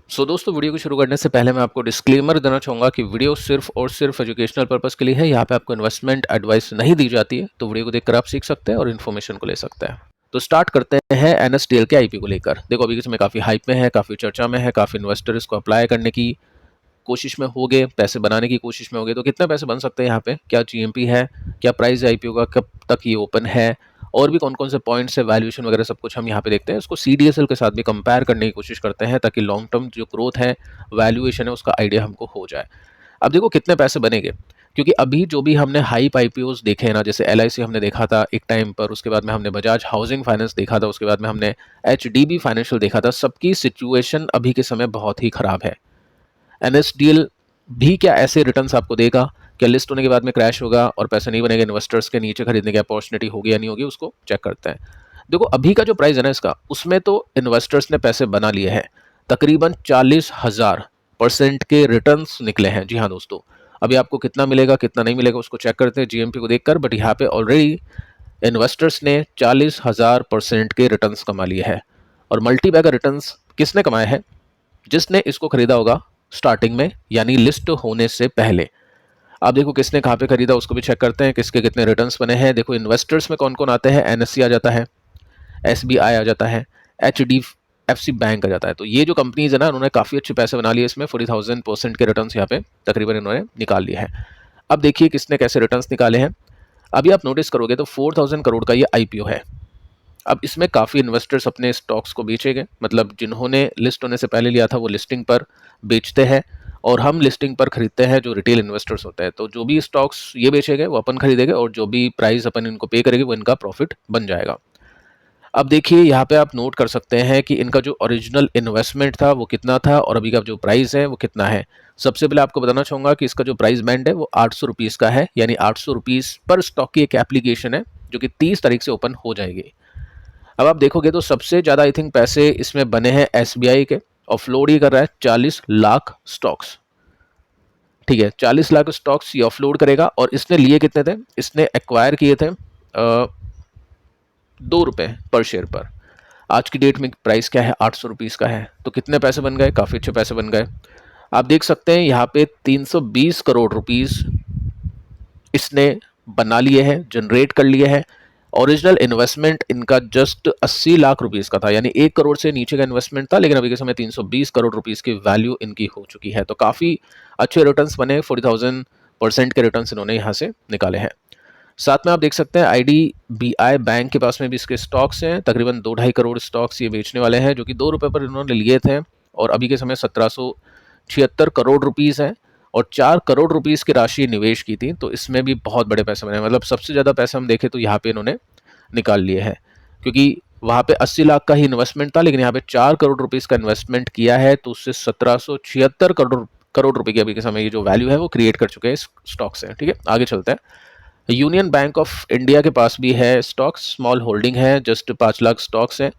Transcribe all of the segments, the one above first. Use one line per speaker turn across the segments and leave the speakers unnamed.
दोस्तों, वीडियो को शुरू करने से पहले मैं आपको डिस्क्लेमर देना चाहूँगा कि वीडियो सिर्फ और सिर्फ एजुकेशनल पर्पस के लिए है। यहाँ पे आपको इन्वेस्टमेंट एडवाइस नहीं दी जाती है, तो वीडियो को देखकर आप सीख सकते हैं और इन्फॉर्मेशन को ले सकते हैं। तो स्टार्ट करते हैं एनएसडीएल के आईपीओ को लेकर। देखो, अभी के समय काफ़ी हाइप में है, काफ़ी चर्चा में है, काफ़ी इन्वेस्टर इसको अप्लाई करने की कोशिश में हो गए, पैसे बनाने की कोशिश में हो गए। तो कितने पैसे बन सकते हैं यहाँ पे, क्या जीएमपी है, क्या प्राइस है आईपीओ का, कब तक ये ओपन है, और भी कौन कौन से पॉइंट्स है, वैल्यूएशन वगैरह सब कुछ हम यहाँ पे देखते हैं। उसको सीडीएसएल के साथ भी कंपेयर करने की कोशिश करते हैं ताकि लॉन्ग टर्म जो ग्रोथ है, वैल्यूएशन है, उसका आइडिया हमको हो जाए। अब देखो कितने पैसे बनेंगे, क्योंकि अभी जो भी हमने हाइप आईपीओज देखे हैं ना, जैसे एलआईसी हमने देखा था एक टाइम पर, उसके बाद में हमने बजाज हाउसिंग फाइनेंस देखा था, उसके बाद में हमने एचडीबी फाइनेंशियल देखा था, सबकी सिचुएशन अभी के समय बहुत ही खराब है। एनएसडीएल भी क्या ऐसे रिटर्न्स आपको देगा? क्या लिस्ट होने के बाद में क्रैश होगा और पैसे नहीं बनेंगे? इन्वेस्टर्स के नीचे खरीदने की अपॉर्चुनिटी होगी या नहीं होगी, उसको चेक करते हैं। देखो, अभी का जो प्राइस है ना इसका, उसमें तो इन्वेस्टर्स ने पैसे बना लिए हैं। तकरीबन 40,000% के रिटर्न्स निकले हैं। जी हाँ दोस्तों, अभी आपको कितना मिलेगा कितना नहीं मिलेगा उसको चेक करते हैं जीएमपी को देखकर, बट यहाँ पे ऑलरेडी इन्वेस्टर्स ने 40,000% के रिटर्न्स कमा लिए हैं। और मल्टी बैगर रिटर्न्स किसने कमाए हैं? जिसने इसको खरीदा होगा स्टार्टिंग में, यानी लिस्ट होने से पहले। आप देखो किसने कहाँ पे खरीदा, उसको भी चेक करते हैं, किसके कितने रिटर्न्स बने हैं। देखो इन्वेस्टर्स में कौन कौन आते हैं, एनएससी आ जाता है, एसबीआई आ जाता है, एचडीएफसी बैंक आ जाता है। तो ये जो कंपनीज है ना, उन्होंने काफ़ी अच्छे पैसे बना लिए इसमें। 40,000% के रिटर्न्स यहाँ पे तकरीबन इन्होंने निकाल लिए हैं। अब देखिए किसने कैसे रिटर्न्स निकाले हैं। अभी आप नोटिस करोगे तो 4,000 करोड़ का ये आईपीओ है। अब इसमें काफ़ी इन्वेस्टर्स अपने स्टॉक्स को बेचेंगे, मतलब जिन्होंने लिस्ट होने से पहले लिया था वो लिस्टिंग पर बेचते हैं, और हम लिस्टिंग पर खरीदते हैं जो रिटेल इन्वेस्टर्स होते हैं। तो जो भी स्टॉक्स ये बेचेंगे वो अपन खरीदेंगे, और जो भी प्राइस अपन इनको पे करेंगे वो इनका प्रॉफिट बन जाएगा। अब देखिए यहाँ पे आप नोट कर सकते हैं कि इनका जो ओरिजिनल इन्वेस्टमेंट था वो कितना था, और अभी का जो प्राइस है वो कितना है। सबसे पहले आपको बताना चाहूँगा कि इसका जो प्राइस बैंड है वो 800 रुपीज़ का है, यानी 800 रुपीज़ पर स्टॉक की एक एप्लीकेशन है जो कि 30 तारीख से ओपन हो जाएगी। अब आप देखोगे तो सबसे ज़्यादा आई थिंक पैसे इसमें बने हैं एसबीआई के, और फ्लोड ही कर रहा है 40 लाख स्टॉक्स। ठीक है, 40 लाख स्टॉक्स ये ऑफलोड करेगा। और इसने लिए कितने थे? इसने एक्वायर किए थे 2 रुपये पर शेयर पर। आज की डेट में प्राइस क्या है? 800 रुपीज़ का है। तो कितने पैसे बन गए? काफ़ी अच्छे पैसे बन गए। आप देख सकते हैं यहाँ पे 320 करोड़ रुपीज़ इसने बना लिए हैं, जनरेट कर लिए हैं। ओरिजिनल इन्वेस्टमेंट इनका जस्ट 80 लाख रुपीस का था, यानी 1 करोड़ से नीचे का इन्वेस्टमेंट था, लेकिन अभी के समय 320 करोड़ रुपीस की वैल्यू इनकी हो चुकी है। तो काफ़ी अच्छे रिटर्न्स बने, 40,000% के रिटर्न्स इन्होंने यहाँ से निकाले हैं। साथ में आप देख सकते हैं आईडीबीआई बैंक के पास में भी इसके स्टॉक्स हैं, तकरीबन 2-2.5 करोड़ स्टॉक्स ये बेचने वाले हैं, जो कि 2 रुपये पर इन्होंने लिए थे, और अभी के समय 1776 करोड़ रुपीज़ हैं, और 4 करोड़ रुपीज़ की राशि निवेश की थी। तो इसमें भी बहुत बड़े पैसे बने, मतलब सबसे ज़्यादा पैसे हम देखें तो यहाँ पे इन्होंने निकाल लिए हैं, क्योंकि वहाँ पे 80 लाख का ही इन्वेस्टमेंट था, लेकिन यहाँ पे 4 करोड़ रुपीज़ का इन्वेस्टमेंट किया है, तो उससे 1776 करोड़ करोड़ रुपए की अभी के समय ये जो वैल्यू है वो क्रिएट कर चुके हैं इस स्टॉक से। ठीक है, आगे चलते हैं। यूनियन बैंक ऑफ इंडिया के पास भी है स्टॉक्स, स्मॉल होल्डिंग है, जस्ट 5 लाख स्टॉक्स हैं।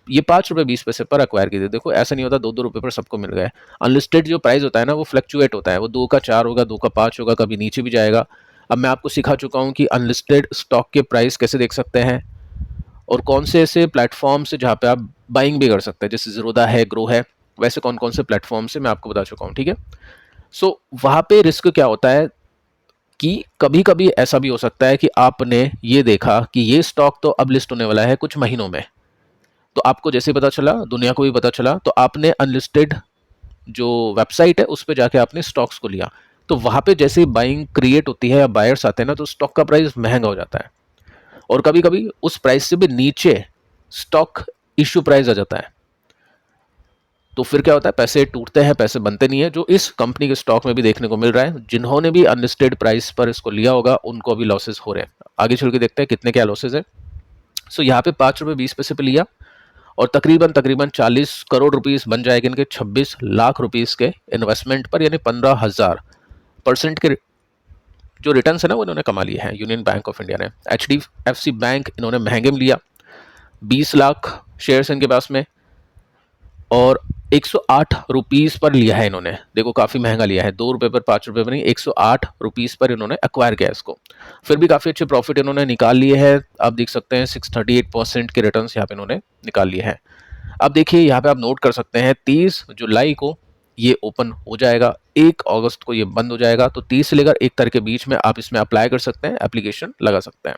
ये 5 रुपये 20 पैसे पर अक्वायर किए थे। देखो ऐसा नहीं होता 2-2 रुपये पर सबको मिल गए। अनलिस्टेड जो प्राइस होता है ना वो फ्लक्चुएट होता है, वो 2 का 4 होगा, 2 का 5 होगा, कभी नीचे भी जाएगा। अब मैं आपको सिखा चुका हूँ कि अनलिस्टेड स्टॉक के प्राइस कैसे देख सकते हैं, और कौन से ऐसे प्लेटफॉर्म से जहाँ पे आप बाइंग भी कर सकते हैं, जैसे ज़ीरोधा है, ग्रो है, वैसे कौन कौन से प्लेटफॉर्म से मैं आपको बता चुका हूँ। ठीक है, सो वहाँ पे रिस्क क्या होता है कि कभी कभी ऐसा भी हो सकता है कि आपने ये देखा कि ये स्टॉक तो अब लिस्ट होने वाला है कुछ महीनों में, तो आपको जैसे पता चला, दुनिया को भी पता चला, तो आपने अनलिस्टेड जो वेबसाइट है उस पर जाके आपने स्टॉक्स को लिया। तो वहाँ पे जैसे बाइंग क्रिएट होती है या बायर्स आते हैं ना, तो स्टॉक का प्राइस महंगा हो जाता है, और कभी कभी उस प्राइस से भी नीचे स्टॉक इश्यू प्राइस आ जाता है। तो फिर क्या होता है, पैसे टूटते हैं, पैसे बनते नहीं है, जो इस कंपनी के स्टॉक में भी देखने को मिल रहा है। जिन्होंने भी अनलिस्टेड प्राइस पर इसको लिया होगा उनको अभी लॉसेस हो रहे हैं। आगे चल के देखते हैं कितने क्या लॉसेस है। सो यहाँ पे 5 रुपये 20 पैसे पे लिया, और तकरीबन तकरीबन 40 करोड़ रुपीस बन जाएंगे इनके 26 लाख रुपीस के इन्वेस्टमेंट पर, यानी 15,000% के जो रिटर्न्स है ना वो इन्होंने कमा लिए हैं यूनियन बैंक ऑफ इंडिया ने। एचडीएफसी बैंक इन्होंने महंगे में लिया, 20 लाख शेयर्स इनके पास में, और 108 रुपीस पर लिया है इन्होंने। देखो काफ़ी महंगा लिया है, 2 रुपये पर 5 रुपये पर नहीं, 108 रुपीस पर इन्होंने एक्वायर किया इसको। फिर भी काफ़ी अच्छे प्रॉफिट इन्होंने निकाल लिए हैं। आप देख सकते हैं 638% के रिटर्न्स यहाँ पे इन्होंने निकाल लिए हैं। अब देखिए यहाँ पे आप नोट कर सकते हैं 30 जुलाई को ये ओपन हो जाएगा, 1 अगस्त को ये बंद हो जाएगा। तो 30 से लेकर 1 तारीख के बीच में आप इसमें अप्लाई कर सकते हैं, एप्लीकेशन लगा सकते हैं।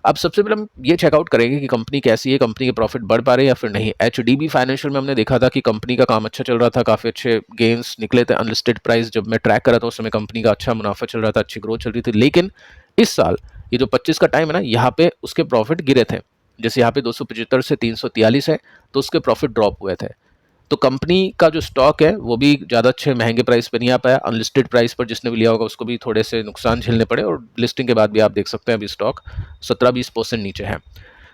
अब सबसे पहले हम ये चेकआउट करेंगे कि कंपनी कैसी है, कंपनी के प्रॉफिट बढ़ पा रहे हैं या फिर नहीं। एचडीबी फाइनेंशियल में हमने देखा था कि कंपनी का काम अच्छा चल रहा था, काफ़ी अच्छे गेन्स निकले थे। अनलिस्टेड प्राइस जब मैं ट्रैक कर रहा था उस समय कंपनी का अच्छा मुनाफा चल रहा था, अच्छी ग्रोथ चल रही थी। लेकिन इस साल ये जो 25 का टाइम है ना, यहाँ पे उसके प्रॉफिट गिरे थे। जैसे यहाँ पे 275 से 343 है, तो उसके प्रॉफिट ड्रॉप हुए थे। तो कंपनी का जो स्टॉक है वो भी ज़्यादा अच्छे महंगे प्राइस पे नहीं आ पाया। अनलिस्टेड प्राइस पर जिसने भी लिया होगा उसको भी थोड़े से नुकसान झेलने पड़े, और लिस्टिंग के बाद भी आप देख सकते हैं अभी स्टॉक 17-20% नीचे है।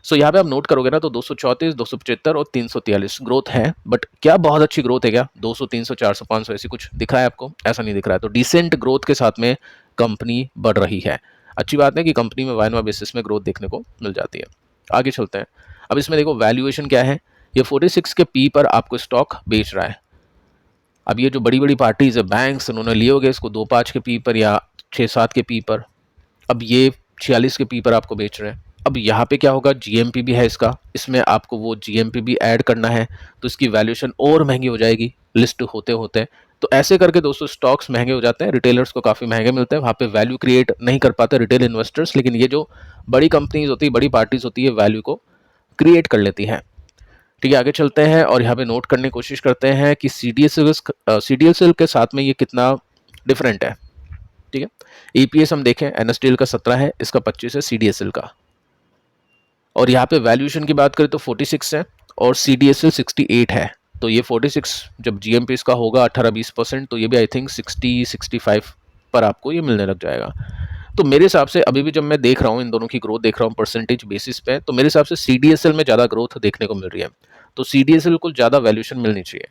सो यहाँ पे आप नोट करोगे ना तो 234, 275 और 343 ग्रोथ है। बट क्या बहुत अच्छी ग्रोथ है क्या? 200, 300, 400, 500 ऐसी कुछ दिख रहा है आपको? ऐसा नहीं दिख रहा है। तो डिसेंट ग्रोथ के साथ में कंपनी बढ़ रही है। अच्छी बात है कि कंपनी में वाइनवा बेसिस में ग्रोथ देखने को मिल जाती है। आगे चलते हैं। अब इसमें देखो वैल्यूएशन क्या है। ये 46 के पी पर आपको स्टॉक बेच रहा है। अब ये जो बड़ी बड़ी पार्टीज है, बैंक्स, उन्होंने लिए होंगे इसको 2-5 के पी पर या 6-7 के पी पर। अब ये 46 के पी पर आपको बेच रहे हैं। अब यहाँ पे क्या होगा, जीएमपी भी है इसका, इसमें आपको वो जीएमपी भी ऐड करना है, तो इसकी वैल्यूएशन और महंगी हो जाएगी लिस्ट होते होते। तो ऐसे करके दोस्तों स्टॉक्स महंगे हो जाते हैं, रिटेलर्स को काफ़ी महंगे मिलते हैं, वहाँ पे वैल्यू क्रिएट नहीं कर पाते रिटेल इन्वेस्टर्स। लेकिन ये जो बड़ी कंपनीज होती है, बड़ी पार्टीज होती है, वैल्यू को क्रिएट कर लेती हैं। ठीक है, आगे चलते हैं और यहाँ पे नोट करने की कोशिश करते हैं कि सीडीएसएल के साथ में ये कितना डिफरेंट है। ठीक है, ईपीएस हम देखें, एनएसडीएल का 17 है, इसका 25 है सीडीएसएल का। और यहाँ पे वैल्यूएशन की बात करें तो 46 है और सीडीएसएल 68 है। तो ये 46 जब जीएमपी इसका होगा 18-20%, तो ये भी आई थिंक 60-65 पर आपको ये मिलने लग जाएगा। तो मेरे हिसाब से अभी भी जब मैं देख रहा हूँ, इन दोनों की ग्रोथ देख रहा हूँ परसेंटेज बेसिस पे, तो मेरे हिसाब से सीडीएसएल में ज़्यादा ग्रोथ देखने को मिल रही है। तो सीडीएसएल को ज़्यादा वैल्यूएशन मिलनी चाहिए।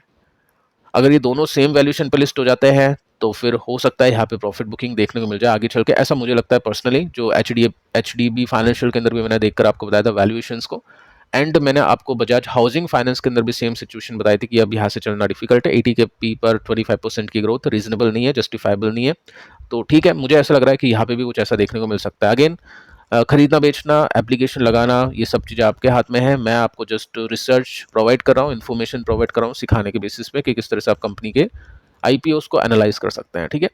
अगर ये दोनों सेम वैल्यूएशन पे लिस्ट हो जाते हैं तो फिर हो सकता है यहाँ पे प्रॉफिट बुकिंग देखने को मिल जाए आगे चल के, ऐसा मुझे लगता है पर्सनली। जो एचडीबी फाइनेंशियल के अंदर भी मैंने देखकर आपको बताया था वैल्यूएशंस को, एंड मैंने आपको बजाज हाउसिंग फाइनेंस के अंदर भी सेम सिचुएशन बताई थी कि अब यहाँ से चलना डिफिकल्ट है। 80 के पी पर 25% की ग्रोथ रीजनेबल नहीं है, जस्टिफाइबल नहीं है। तो ठीक है, मुझे ऐसा लग रहा है कि यहाँ पे भी कुछ ऐसा देखने को मिल सकता है। अगेन खरीदना बेचना, एप्लीकेशन लगाना, ये सब चीज़ें आपके हाथ में है। मैं आपको जस्ट रिसर्च प्रोवाइड कर रहा हूँ, इन्फॉर्मेशन प्रोवाइड कर रहा हूँ सिखाने के बेसिस पे कि किस तरह से आप कंपनी के आईपीओस को एनालाइज कर सकते हैं। ठीक है,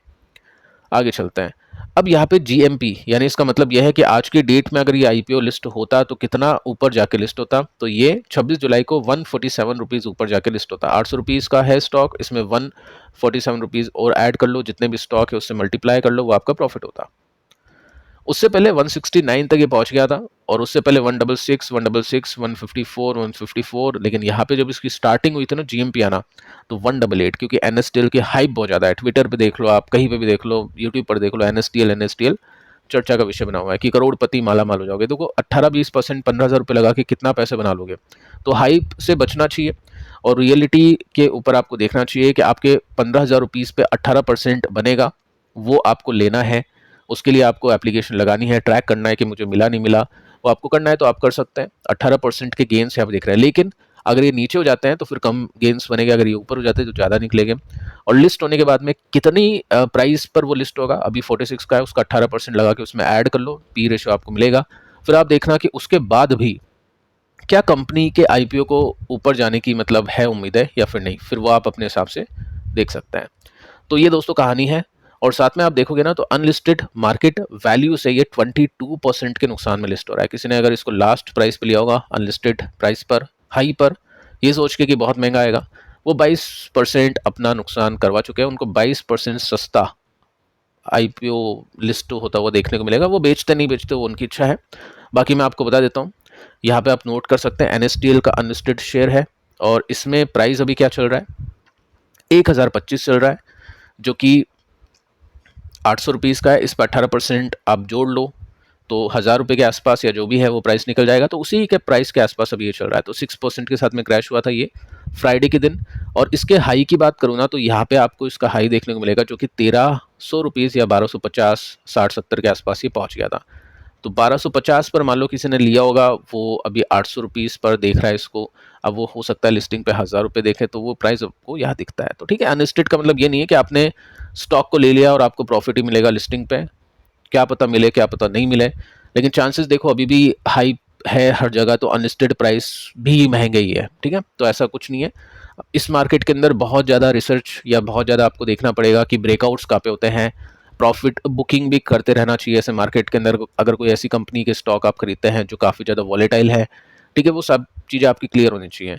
आगे चलते हैं। अब यहाँ पे जीएमपी यानी इसका मतलब यह है कि आज की डेट में अगर ये आईपीओ लिस्ट होता तो कितना ऊपर जाके लिस्ट होता। तो ये 26 जुलाई को 147 रुपीज़ ऊपर जाके लिस्ट होता। 800 रुपीज़ का है स्टॉक, इसमें 147 रुपीज़ और ऐड कर लो, जितने भी स्टॉक है उससे मल्टीप्लाई कर लो, वो आपका प्रॉफिट होता। उससे पहले 169 तक ये पहुंच गया था, और उससे पहले 166, 166, 154, 154। लेकिन यहाँ पे जब इसकी स्टार्टिंग हुई थी ना जीएमपी आना, तो 188, क्योंकि एनएसटीएल की हाइप बहुत ज़्यादा है। ट्विटर पे देख लो, आप कहीं पे भी देख लो, यूट्यूब पर देख लो, एनएसटीएल चर्चा का विषय बना हुआ है कि करोड़पति माला माल हो जाओगे। देखो 18-20%, 15,000 रुपये लगा के कितना पैसे बना लोगे। तो हाइप से बचना चाहिए और रियलिटी के ऊपर आपको देखना चाहिए कि आपके 15,000 रुपीज़ पे 18% बनेगा, वो आपको लेना है। उसके लिए आपको एप्लीकेशन लगानी है, ट्रैक करना है कि मुझे मिला नहीं मिला, वो आपको करना है तो आप कर सकते हैं। 18% के गेंस यहाँ पे दिख रहे हैं। लेकिन अगर ये नीचे हो जाते हैं तो फिर कम गेंस बनेगा, अगर ये ऊपर हो जाते हैं तो ज़्यादा निकलेंगे। और लिस्ट होने के बाद में कितनी प्राइस पर वो लिस्ट होगा, अभी 46 का है, उसका 18% लगा के उसमें ऐड कर लो, पी रेशो आपको मिलेगा। फिर आप देखना कि उसके बाद भी क्या कंपनी के आईपीओ को ऊपर जाने की मतलब है उम्मीद है या फिर नहीं, फिर वो आप अपने हिसाब से देख सकते हैं। तो ये दोस्तों कहानी है। और साथ में आप देखोगे ना तो अनलिस्टेड मार्केट वैल्यू से ये 22% के नुकसान में लिस्ट हो रहा है। किसी ने अगर इसको लास्ट प्राइस पे लिया होगा अनलिस्टेड प्राइस पर, हाई पर, ये सोच के कि बहुत महंगा आएगा, वो 22% अपना नुकसान करवा चुके हैं। उनको 22% सस्ता आईपीओ लिस्ट होता हुआ देखने को मिलेगा। वो बेचते नहीं बेचते वो उनकी इच्छा है। बाकी मैं आपको बता देता हूँ, यहाँ पे आप नोट कर सकते हैं एनएसटीएल का अनलिस्टेड शेयर है और इसमें प्राइस अभी क्या चल रहा है, 1025 चल रहा है, जो कि 800 रुपीज़ का है। इस पर 18% आप जोड़ लो तो 1000 रुपये के आसपास या जो भी है वो प्राइस निकल जाएगा। तो उसी के प्राइस के आसपास अभी ये चल रहा है। तो 6% के साथ में क्रैश हुआ था ये फ्राइडे के दिन। और इसके हाई की बात करूँ ना तो यहाँ पे आपको इसका हाई देखने को मिलेगा जो कि 1300 रुपीज़ या 1250, 60-70 के आसपास ये पहुँच गया था। तो 1250 पर मान लो किसी ने लिया होगा, वो अभी 800 रुपीज़ पर देख रहा है इसको। अब वो हो सकता है लिस्टिंग पे 1000 रुपये देखे तो वो प्राइस आपको यहाँ दिखता है। तो ठीक है, अनलिस्टेड का मतलब ये नहीं है कि आपने स्टॉक को ले लिया और आपको प्रॉफिट ही मिलेगा लिस्टिंग पे। क्या पता मिले, क्या पता नहीं मिले। लेकिन चांसेस देखो अभी भी हाई है हर जगह तो अनलिस्टेड प्राइस भी महंगे ही है, ठीक है। तो ऐसा कुछ नहीं है। इस मार्केट के अंदर बहुत ज़्यादा रिसर्च या बहुत ज़्यादा आपको देखना पड़ेगा कि ब्रेकआउट्स कहाँ पे होते हैं। प्रॉफिट बुकिंग भी करते रहना चाहिए ऐसे मार्केट के अंदर। अगर कोई ऐसी कंपनी के स्टॉक आप खरीदते हैं जो काफ़ी ज़्यादा वॉलेटाइल है, ठीक है, वो सब चीज़ें आपकी क्लियर होनी चाहिए।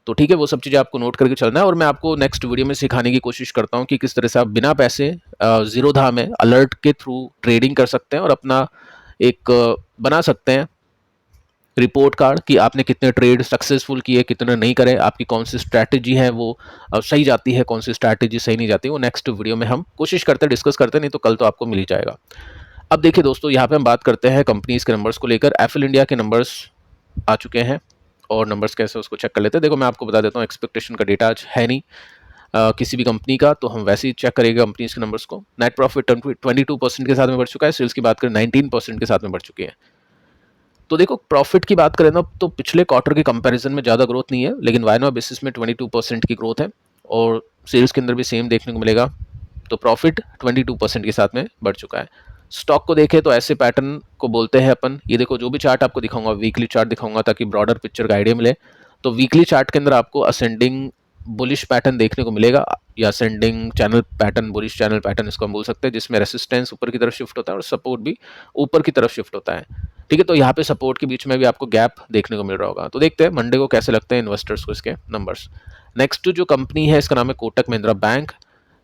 तो ठीक है, वो सब चीज़ें आपको नोट करके चलना है। और मैं आपको नेक्स्ट वीडियो में सिखाने की कोशिश करता हूँ कि किस तरह से आप बिना पैसे ज़ीरो धा में अलर्ट के थ्रू ट्रेडिंग कर सकते हैं और अपना एक बना सकते हैं रिपोर्ट कार्ड कि आपने कितने ट्रेड सक्सेसफुल किए, कितने नहीं करे, आपकी कौन सी स्ट्रैटेजी है वो सही जाती है, कौन सी स्ट्रैटेजी सही नहीं जाती। वो नेक्स्ट वीडियो में हम कोशिश करते हैं, डिस्कस करते हैं, नहीं तो कल तो आपको मिल ही जाएगा। अब देखिए दोस्तों, यहाँ पे हम बात करते हैं कंपनीज के नंबर्स को लेकर। एफएल इंडिया के नंबर्स आ चुके हैं और नंबर्स कैसे उसको चेक कर लेते हैं। देखो मैं आपको बता देता हूँ, एक्सपेक्टेशन का डेटा आज है नहीं किसी भी कंपनी का, तो हम वैसे ही चेक करेंगे कंपनीज के नंबर्स को। नेट प्रॉफिट 22% के साथ में बढ़ चुका है, सेल्स की बात करें 19% के साथ में बढ़ चुकी है। तो देखो प्रॉफिट की बात करें ना, तो पिछले क्वार्टर के कंपैरिजन में ज़्यादा ग्रोथ नहीं है, लेकिन वायनवा बेसिस में 22% की ग्रोथ है और सेल्स के अंदर भी सेम देखने को मिलेगा। तो प्रॉफिट 22% के साथ में बढ़ चुका है। स्टॉक को देखें तो ऐसे पैटर्न को बोलते हैं अपन, ये देखो जो भी चार्ट आपको दिखाऊंगा, वीकली चार्ट दिखाऊंगा ताकि ब्रॉडर पिक्चर का आइडिया मिले। तो वीकली चार्ट के अंदर आपको असेंडिंग बुलिश पैटर्न देखने को मिलेगा या ascending channel pattern, bullish channel pattern इसको हम बोल सकते हैं, जिसमें रेसिस्टेंस ऊपर की तरफ शिफ्ट होता है और सपोर्ट भी ऊपर की तरफ शिफ्ट होता है, ठीक है। तो यहाँ पे सपोर्ट के बीच में भी आपको गैप देखने को मिल रहा होगा। तो देखते हैं मंडे को कैसे लगते हैं इन्वेस्टर्स को इसके नंबर्स। नेक्स्ट जो कंपनी है इसका नाम है कोटक महिंद्रा बैंक।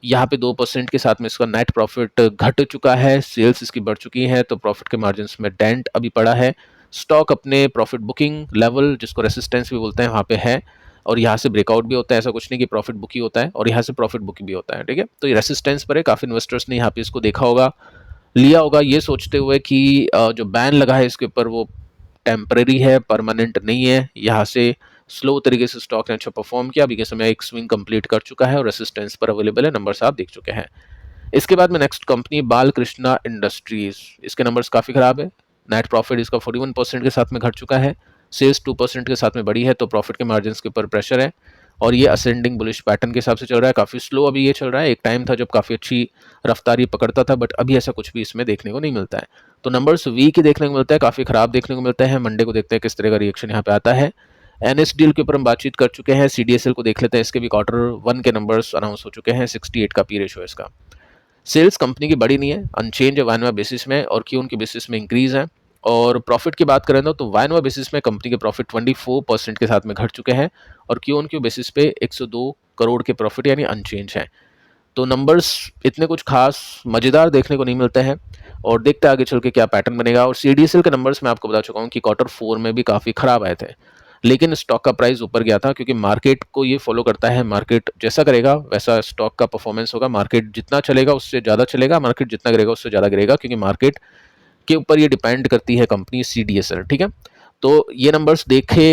यहाँ पे 2% के साथ में इसका नेट प्रॉफिट घट चुका है, सेल्स इसकी बढ़ चुकी है, तो प्रॉफिट के मार्जिन में डेंट अभी पड़ा है। स्टॉक अपने प्रॉफिट बुकिंग लेवल, जिसको रेसिस्टेंस भी बोलते हैं, वहाँ पे है और यहाँ से ब्रेकआउट भी होता है। ऐसा कुछ नहीं कि प्रॉफिट बुक ही होता है और यहाँ से प्रॉफिट बुक भी होता है, ठीक है। तो ये रेसिस्टेंस पर है, काफ़ी इन्वेस्टर्स ने यहाँ पे इसको देखा होगा, लिया होगा, ये सोचते हुए कि जो बैन लगा है इसके ऊपर वो टेम्परेरी है, परमानेंट नहीं है। यहाँ से स्लो तरीके से स्टॉक ने अच्छा परफॉर्म किया, अभी के समय एक स्विंग कंप्लीट कर चुका है और रेसिस्टेंस पर अवेलेबल है, नंबर्स आप देख चुके हैं। इसके बाद में नेक्स्ट कंपनी बालकृष्णा इंडस्ट्रीज, इसके नंबर्स काफ़ी खराब है। नेट प्रॉफिट इसका 41% के साथ में घट चुका है, सेल्स 2% के साथ में बढ़ी है, तो प्रॉफिट के मार्जिन के ऊपर प्रेशर है और ये असेंडिंग बुलिश पैटर्न के हिसाब से चल रहा है। काफ़ी स्लो अभी ये चल रहा है, एक टाइम था जब काफ़ी अच्छी रफ्तार ये पकड़ता था, बट अभी ऐसा कुछ भी इसमें देखने को नहीं मिलता है। तो नंबर्स वीक ही देखने को मिलता है, काफ़ी खराब देखने को मिलता है। मंडे को देखते हैं किस तरह का रिएक्शन यहाँ पे आता है। एनएसडीएल के ऊपर हम बातचीत कर चुके हैं, सीडीएसएल को देख लेते हैं, इसके भी क्वार्टर 1 के नंबर्स अनाउंस हो चुके हैं। 68 का पी रेशो है इसका। सेल्स कंपनी की बड़ी नहीं है, अनचेंज है वायनवा बेसिस में, और क्यों उनके बेसिस में इंक्रीज है। और प्रॉफिट की बात करें तो वायनवा बेसिस में कंपनी के प्रॉफिट 24% के साथ में घट चुके हैं और क्यों उनके बेसिस पे 102 करोड़ के प्रॉफिट यानी अनचेंज है। तो नंबर्स इतने कुछ खास मज़ेदार देखने को नहीं मिलते हैं और देखते आगे चल के क्या पैटर्न बनेगा। और सीडीएसएल के नंबर्स मैं आपको बता चुका हूँ कि क्वार्टर 4 में भी काफ़ी खराब आए थे, लेकिन स्टॉक का प्राइस ऊपर गया था क्योंकि मार्केट को ये फॉलो करता है, मार्केट जैसा करेगा वैसा स्टॉक का परफॉर्मेंस होगा। मार्केट जितना चलेगा उससे ज़्यादा चलेगा, मार्केट जितना गिरेगा उससे ज़्यादा गिरेगा, क्योंकि मार्केट के ऊपर ये डिपेंड करती है कंपनी सीडीएसएल, ठीक है। तो ये नंबर्स देखे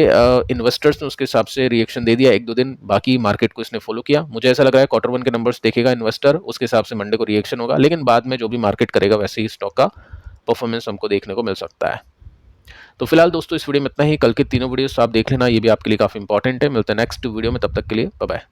इन्वेस्टर्स ने, उसके हिसाब से रिएक्शन दे दिया 1-2 दिन, बाकी मार्केट को इसने फॉलो किया। मुझे ऐसा लग रहा है क्वार्टर 1 के नंबर्स देखेगा इन्वेस्टर, उसके हिसाब से मंडे को रिएक्शन होगा, लेकिन बाद में जो भी मार्केट करेगा वैसे ही स्टॉक का परफॉर्मेंस हमको देखने को मिल सकता है। तो फिलहाल दोस्तों इस वीडियो में इतना ही। कल के तीनों वीडियोस आप देख लेना, ये भी आपके लिए काफ़ी इंपॉर्टेंट है। मिलते हैं नेक्स्ट वीडियो में, तब तक के लिए बाय बाय।